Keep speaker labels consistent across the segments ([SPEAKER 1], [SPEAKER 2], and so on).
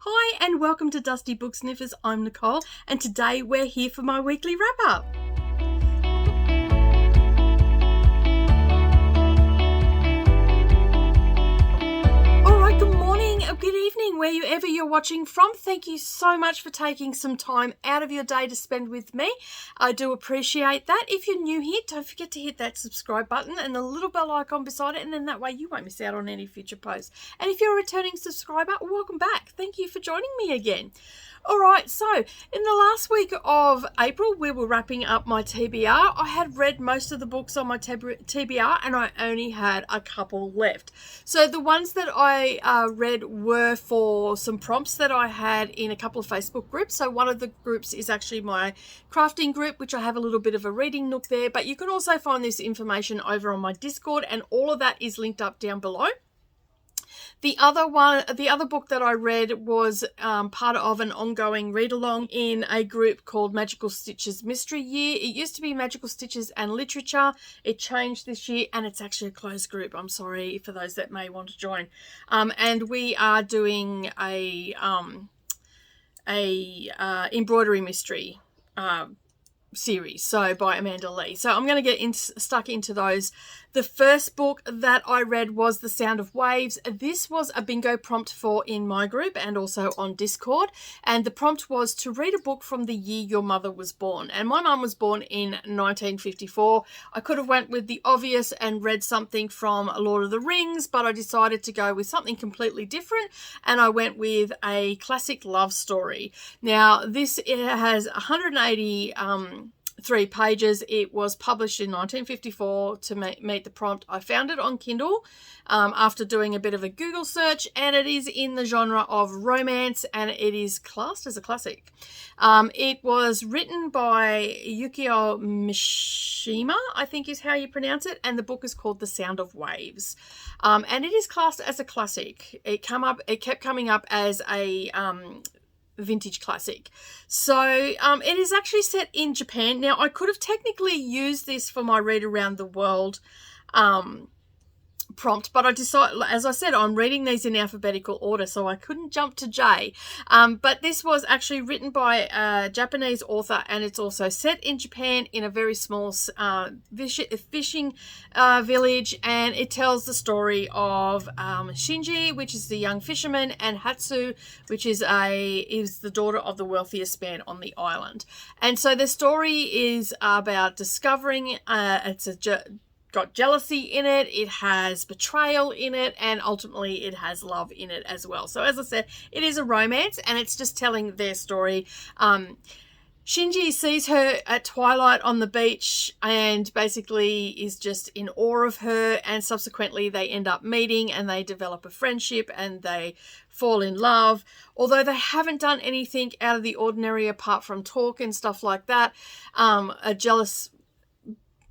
[SPEAKER 1] Hi and welcome to Dusty Book Sniffers. I'm Nicole and today we're here for my weekly wrap-up. Alright, good morning or good evening wherever you're watching from. Thank you so much for taking some time out of your day to spend with me. I do appreciate that. If you're new here, don't forget to hit that subscribe button and the little bell icon beside it, and then that way you won't miss out on any future posts. And if you're a returning subscriber, welcome back. Thank you for joining me again. Alright, so in the last week of April, we were wrapping up my TBR. I had read most of the books on my TBR and I only had a couple left. So the ones that I read were for some prompts that I had in a couple of Facebook groups. So one of the groups is actually my crafting group, which I have a little bit of a reading nook there. But you can also find this information over on my Discord, and all of that is linked up down below. The other book that I read was part of an ongoing read-along in a group called Magical Stitches Mystery Year. It used to be Magical Stitches and Literature. It changed this year, and it's actually a closed group. I'm sorry for those that may want to join. And we are doing a embroidery mystery series, so by Amanda Lee. So I'm going to get stuck into those. The first book that I read was The Sound of Waves. This was a bingo prompt for in my group and also on Discord, and the prompt was to read a book from the year your mother was born. And my mum was born in 1954. I could have went with the obvious and read something from Lord of the Rings, but I decided to go with something completely different, and I went with a classic love story. Now this, it has 183 pages. It was published in 1954 to meet the prompt. I found it on Kindle after doing a bit of a Google search, and it is in the genre of romance, and it is classed as a classic. It was written by Yukio Mishima, I think is how you pronounce it, and the book is called The Sound of Waves. And it is classed as a classic. It kept coming up as a vintage classic. So it is actually set in Japan. Now I could have technically used this for my read around the world prompt, but I decided, as I said, I'm reading these in alphabetical order, so I couldn't jump to J. But this was actually written by a Japanese author, and it's also set in Japan in a very small fishing village, and it tells the story of Shinji, which is the young fisherman, and Hatsu, which is the daughter of the wealthiest man on the island. And so the story is about discovering got jealousy in it, it has betrayal in it, and ultimately it has love in it as well. So as I said, it is a romance, and it's just telling their story. Shinji sees her at twilight on the beach and basically is just in awe of her, and subsequently they end up meeting and they develop a friendship and they fall in love. Although they haven't done anything out of the ordinary apart from talk and stuff like that, a jealous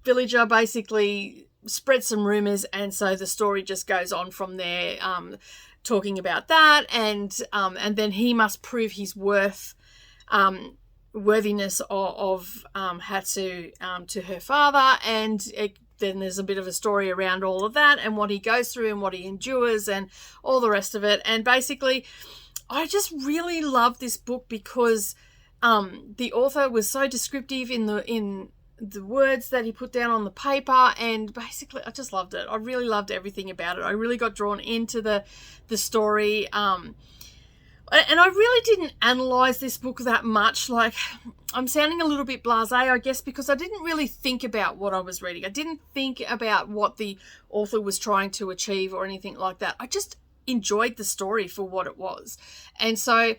[SPEAKER 1] villager basically spread some rumors, and so the story just goes on from there, talking about that, and then he must prove his worthiness of Hatsu to her father, and then there's a bit of a story around all of that and what he goes through and what he endures and all the rest of it. And basically I just really love this book because the author was so descriptive in the words that he put down on the paper, and basically I just loved it. I really loved everything about it. I really got drawn into the story, and I really didn't analyze this book that much. Like, I'm sounding a little bit blasé, I guess, because I didn't really think about what I was reading. I didn't think about what the author was trying to achieve or anything like that. I just enjoyed the story for what it was, and so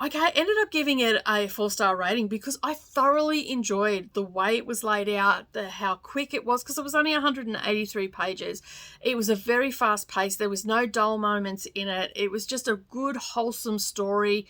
[SPEAKER 1] I ended up giving it a 4-star rating because I thoroughly enjoyed the way it was laid out, how quick it was, because it was only 183 pages. It was a very fast pace. There was no dull moments in it. It was just a good, wholesome story,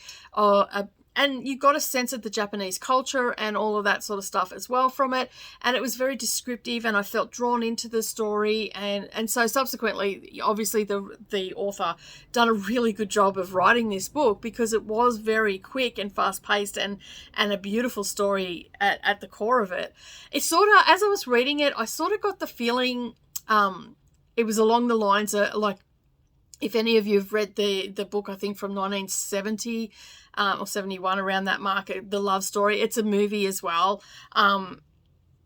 [SPEAKER 1] and you got a sense of the Japanese culture and all of that sort of stuff as well from it. And it was very descriptive, and I felt drawn into the story. And so subsequently, obviously, the author done a really good job of writing this book because it was very quick and fast-paced and a beautiful story at the core of it. It sort of, as I was reading it, I sort of got the feeling it was along the lines of, like, If any of you have read the book, I think from 1970 or 71, around that market, The Love Story, it's a movie as well. And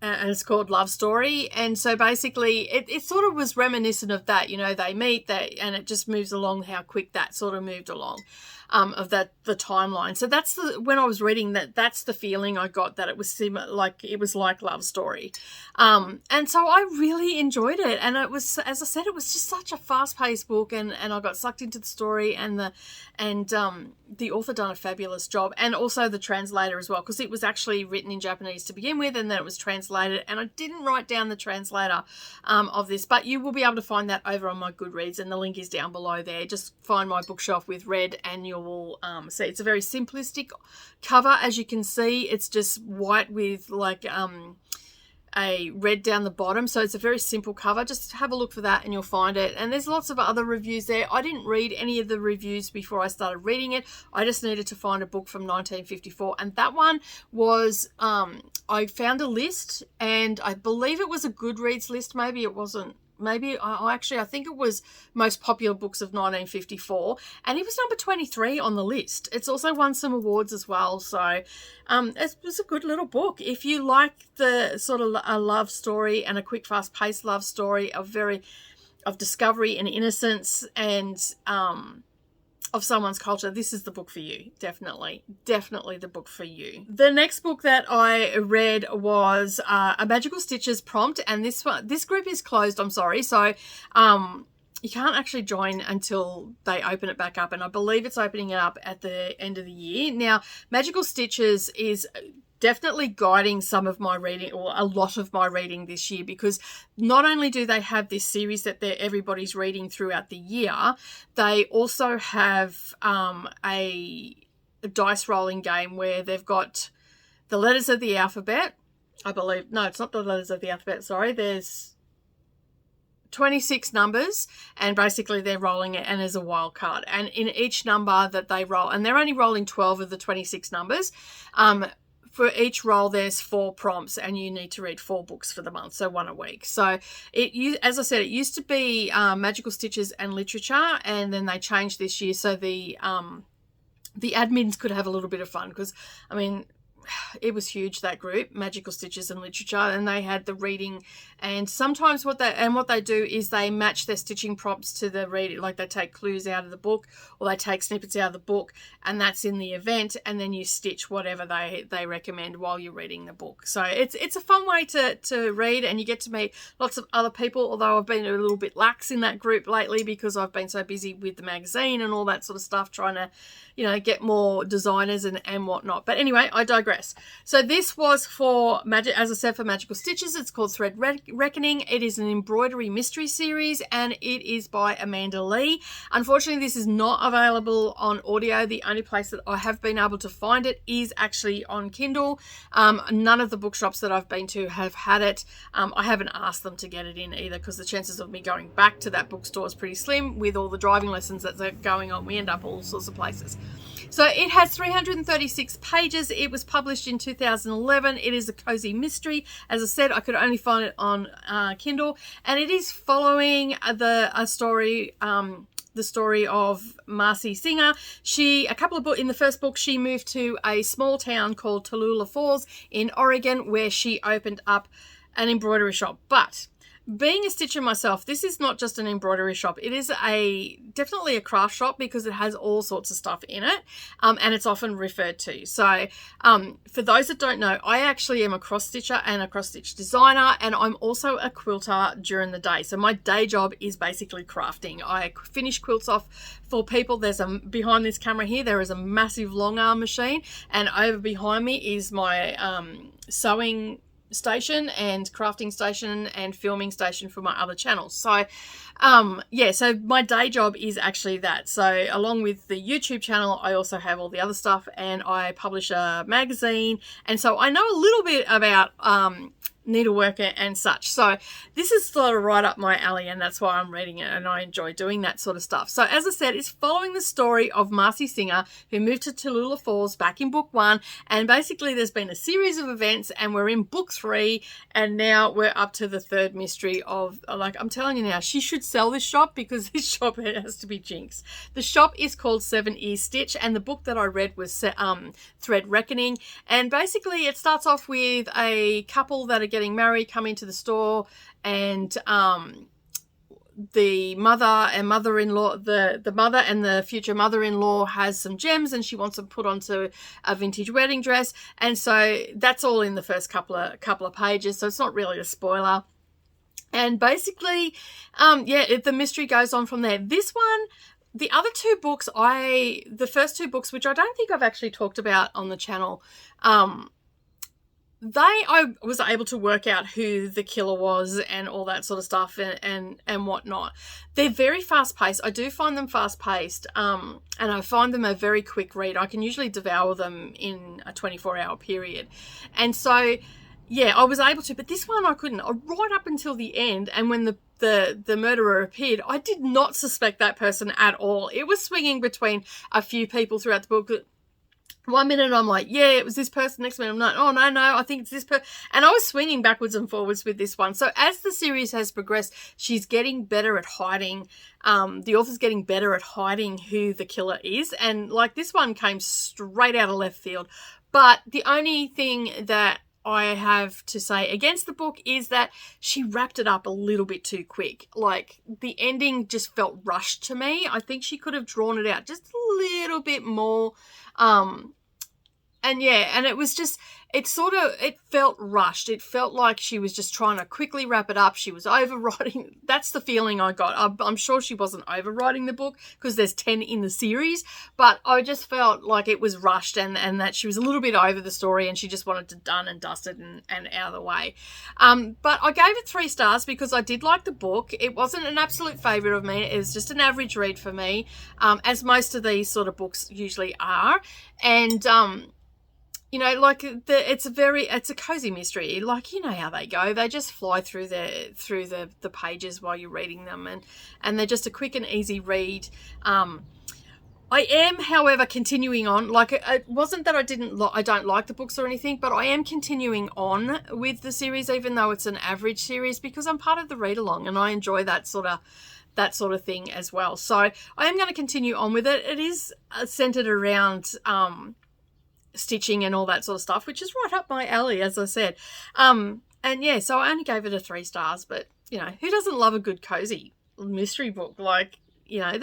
[SPEAKER 1] it's called Love Story. And so basically it sort of was reminiscent of that. You know, they meet, and it just moves along how quick that sort of moved along, of the timeline. So that's when I was reading that's the feeling I got, that it was it was like Love Story. And so I really enjoyed it. And it was, as I said, it was just such a fast-paced book, and I got sucked into the story, and the author done a fabulous job, and also the translator as well, because it was actually written in Japanese to begin with, and then it was translated, and I didn't write down the translator of this, but you will be able to find that over on my Goodreads, and the link is down below there. Just find my bookshelf with Red, and you will see it's a very simplistic cover. As you can see, it's just white with like a red down the bottom, so it's a very simple cover. Just have a look for that and you'll find it. And there's lots of other reviews there. I didn't read any of the reviews before I started reading it. I just needed to find a book from 1954, and that one was I found a list, and I believe it was a Goodreads list. Maybe it wasn't. Maybe I think it was most popular books of 1954, and it was number 23 on the list. It's also won some awards as well, so it was a good little book. If you like the sort of a love story, and a quick, fast-paced love story of discovery and innocence, and of someone's culture, this is the book for you. Definitely the book for you. The next book that I read was A Magical Stitches prompt, and this group is closed, I'm sorry, so you can't actually join until they open it back up, and I believe it's opening it up at the end of the year. Now, Magical Stitches is definitely guiding some of my reading, or a lot of my reading this year, because not only do they have this series that everybody's reading throughout the year, they also have a dice rolling game where they've got the letters of the alphabet, I believe. No, it's not the letters of the alphabet, sorry. There's 26 numbers, and basically they're rolling it, and there's a wild card. And in each number that they roll, and they're only rolling 12 of the 26 numbers, for each roll, there's 4 prompts, and you need to read 4 books for the month, so 1 a week. So as I said, it used to be Magical Stitches and Literature, and then they changed this year so the admins could have a little bit of fun, because, I mean, it was huge, that group, Magical Stitches and Literature, and they had the reading, and sometimes what they do is they match their stitching prompts to the reading, like they take clues out of the book, or they take snippets out of the book, and that's in the event, and then you stitch whatever they recommend while you're reading the book. So it's a fun way to read, and you get to meet lots of other people, although I've been a little bit lax in that group lately because I've been so busy with the magazine and all that sort of stuff, trying to, you know, get more designers and whatnot. But anyway, I digress. So this was for as I said, for Magical Stitches. It's called Thread Reckoning. It is an embroidery mystery series, and it is by Amanda Lee. Unfortunately, this is not available on audio. The only place that I have been able to find it is actually on Kindle. None of the bookshops that I've been to have had it. I haven't asked them to get it in either, because the chances of me going back to that bookstore is pretty slim. With all the driving lessons that are going on, we end up all sorts of places. So it has 336 pages. It was published in 2011. It is a cozy mystery. As I said, I could only find it on Kindle, and it is following the story of Marcy Singer. In the first book, she moved to a small town called Tallulah Falls in Oregon, where she opened up an embroidery shop. But being a stitcher myself, this is not just an embroidery shop. It is definitely a craft shop, because it has all sorts of stuff in it, and it's often referred to. So for those that don't know, I actually am a cross stitcher and a cross stitch designer, and I'm also a quilter during the day. So my day job is basically crafting. I finish quilts off for people. Behind this camera here, there is a massive long arm machine, and over behind me is my sewing station and crafting station and filming station for my other channels. So so my day job is actually that. So along with the YouTube channel, I also have all the other stuff, and I publish a magazine, and so I know a little bit about needlework and such. So this is sort of right up my alley, and that's why I'm reading it, and I enjoy doing that sort of stuff. So as I said, it's following the story of Marcy Singer, who moved to Tallulah Falls back in book 1, and basically there's been a series of events, and we're in book 3, and now we're up to the 3rd mystery of, like, I'm telling you now, she should sell this shop, because this shop has to be jinx. The shop is called 7 Ears Stitch, and the book that I read was Thread Reckoning, and basically it starts off with a couple that are getting married, come into the store, and the mother and mother-in-law, the mother and the future mother-in-law has some gems, and she wants them put onto a vintage wedding dress, and so that's all in the first couple of pages, so it's not really a spoiler. And basically, the mystery goes on from there. This one, the other 2 books, the first 2 books, which I don't think I've actually talked about on the channel, I was able to work out who the killer was and all that sort of stuff and whatnot. They're very fast paced. I do find them fast paced, and I find them a very quick read. I can usually devour them in a 24-hour period. And so, yeah, I was able to, but this one I couldn't. Right up until the end, and when the murderer appeared, I did not suspect that person at all. It was swinging between a few people throughout the book. One minute I'm like, yeah, it was this person. Next minute I'm like, oh, no, I think it's this person. And I was swinging backwards and forwards with this one. So as the series has progressed, she's getting better at hiding. The author's getting better at hiding who the killer is. And like this one came straight out of left field. But the only thing that I have to say against the book is that she wrapped it up a little bit too quick. Like, the ending just felt rushed to me. I think she could have drawn it out just a little bit more. And it was just, it felt rushed. It felt like she was just trying to quickly wrap it up. She was overwriting. That's the feeling I got. I'm sure she wasn't overwriting the book, because there's 10 in the series, but I just felt like it was rushed, and that she was a little bit over the story, and she just wanted it done and dusted and out of the way. But I gave it 3 stars because I did like the book. It wasn't an absolute favourite of me. It was just an average read for me, as most of these sort of books usually are. And, you know, like it's a cozy mystery. Like, you know how they go. They just fly through the pages while you're reading them, and they're just a quick and easy read. I am, however, continuing on. Like, it wasn't that I don't like the books or anything, but I am continuing on with the series, even though it's an average series, because I'm part of the read along, and I enjoy that sort of thing as well. So I am going to continue on with it. It is centered around stitching and all that sort of stuff, which is right up my alley, as I said. And yeah, so I only gave it a 3 stars, but you know, who doesn't love a good cozy mystery book? Like, you know,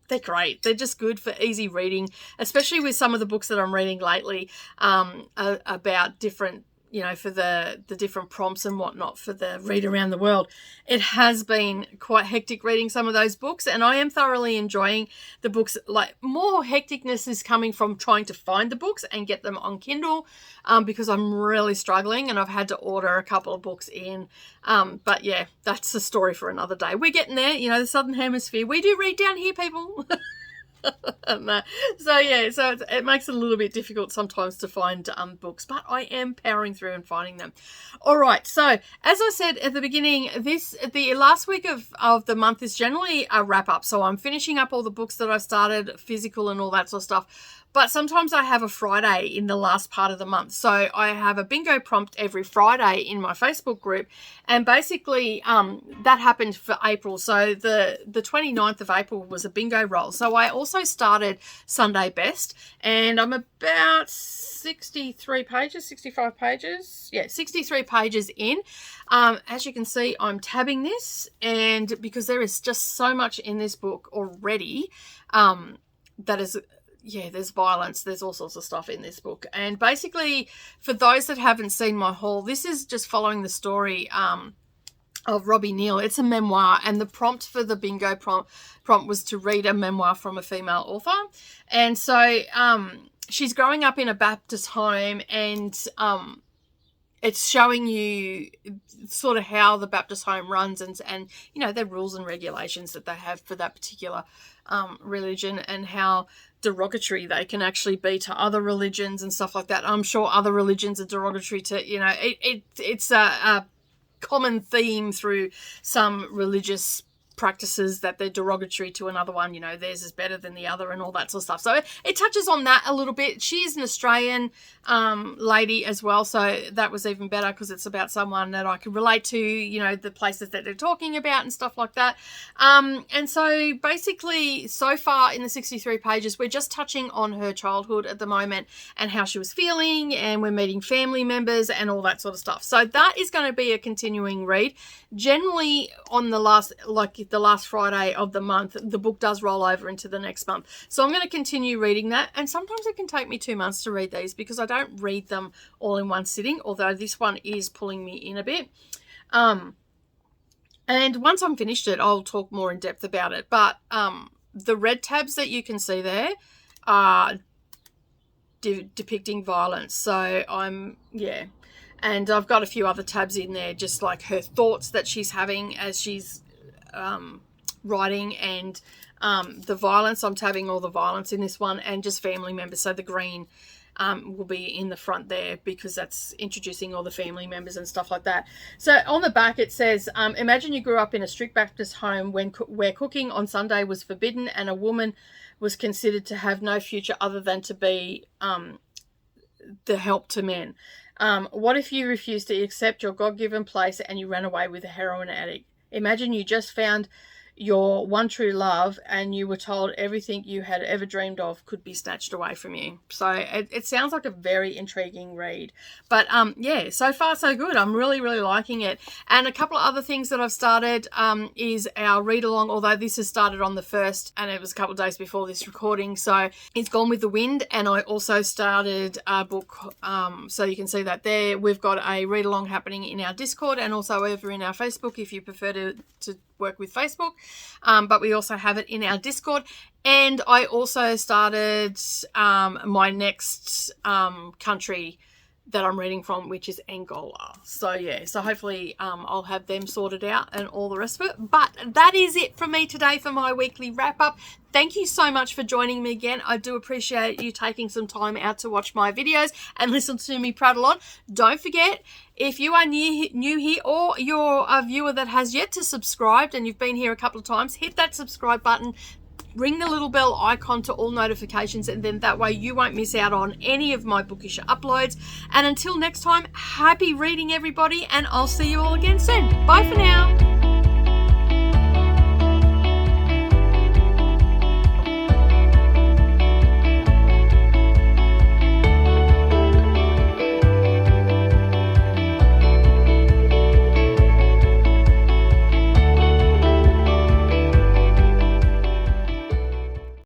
[SPEAKER 1] they're great. They're just good for easy reading, especially with some of the books that I'm reading lately, about different, you know, for the different prompts and whatnot for the read around the world. It has been quite hectic reading some of those books, and I am thoroughly enjoying the books. Like, more hecticness is coming from trying to find the books and get them on Kindle, because I'm really struggling, and I've had to order a couple of books in. But yeah, that's a story for another day. We're getting there, you know, the Southern Hemisphere. We do read down here, people. So it makes it a little bit difficult sometimes to find books, but I am powering through and finding them. All right, so as I said at the beginning, the last week of the month is generally a wrap up. So I'm finishing up all the books that I started, physical and all that sort of stuff. But sometimes I have a Friday in the last part of the month. So I have a bingo prompt every Friday in my Facebook group. And basically that happened for April. So the 29th of April was a bingo roll. So I also started Sunday Best. And I'm about 63 pages, 65 pages. Yeah, 63 pages in. As you can see, I'm tabbing this. And because there is just so much in this book already that is... Yeah, there's violence. There's all sorts of stuff in this book. And basically, for those that haven't seen my haul, this is just following the story of Robbie Neal. It's a memoir, and the prompt for the bingo prompt was to read a memoir from a female author. And so she's growing up in a Baptist home, and it's showing you sort of how the Baptist home runs and you know, their rules and regulations that they have for that particular religion, and how derogatory they can actually be to other religions and stuff like that. I'm sure other religions are derogatory to, you know, it's a common theme through some religious practices that they're derogatory to another one, you know, theirs is better than the other and all that sort of stuff. So it touches on that a little bit. She is an Australian lady as well, so that was even better because it's about someone that I could relate to, you know, the places that they're talking about and stuff like that. And so basically so far in the 63 pages, we're just touching on her childhood at the moment and how she was feeling, and we're meeting family members and all that sort of stuff. So that is going to be a continuing read. Generally on the last Friday of the month, the book does roll over into the next month. So I'm going to continue reading that. And sometimes it can take me 2 months to read these because I don't read them all in one sitting, although this one is pulling me in a bit. And once I'm finished it, I'll talk more in depth about it. But the red tabs that you can see there are depicting violence. So and I've got a few other tabs in there, just like her thoughts that she's having as she's writing, and the violence. I'm tabbing all the violence in this one, and just family members. So the green will be in the front there because that's introducing all the family members and stuff like that. So on the back it says, imagine you grew up in a strict Baptist home where cooking on Sunday was forbidden and a woman was considered to have no future other than to be the help to men. What if you refused to accept your God-given place and you ran away with a heroin addict? Imagine you just found your one true love and you were told everything you had ever dreamed of could be snatched away from you. So it sounds like a very intriguing read. But yeah, so far so good. I'm really, really liking it. And a couple of other things that I've started is our read along, although this has started on the 1st and it was a couple of days before this recording. So it's Gone with the Wind. And I also started a book, so you can see that there. We've got a read along happening in our Discord and also over in our Facebook if you prefer to work with Facebook, but we also have it in our Discord. And I also started my next country that I'm reading from, which is Angola. So yeah, so hopefully I'll have them sorted out and all the rest of it. But that is it from me today for my weekly wrap up. Thank you so much for joining me again. I do appreciate you taking some time out to watch my videos and listen to me prattle on. Don't forget, if you are new here or you're a viewer that has yet to subscribe and you've been here a couple of times, hit that subscribe button. Ring the little bell icon to all notifications, and then that way you won't miss out on any of my bookish uploads. And until next time, happy reading everybody, and I'll see you all again soon. Bye for now.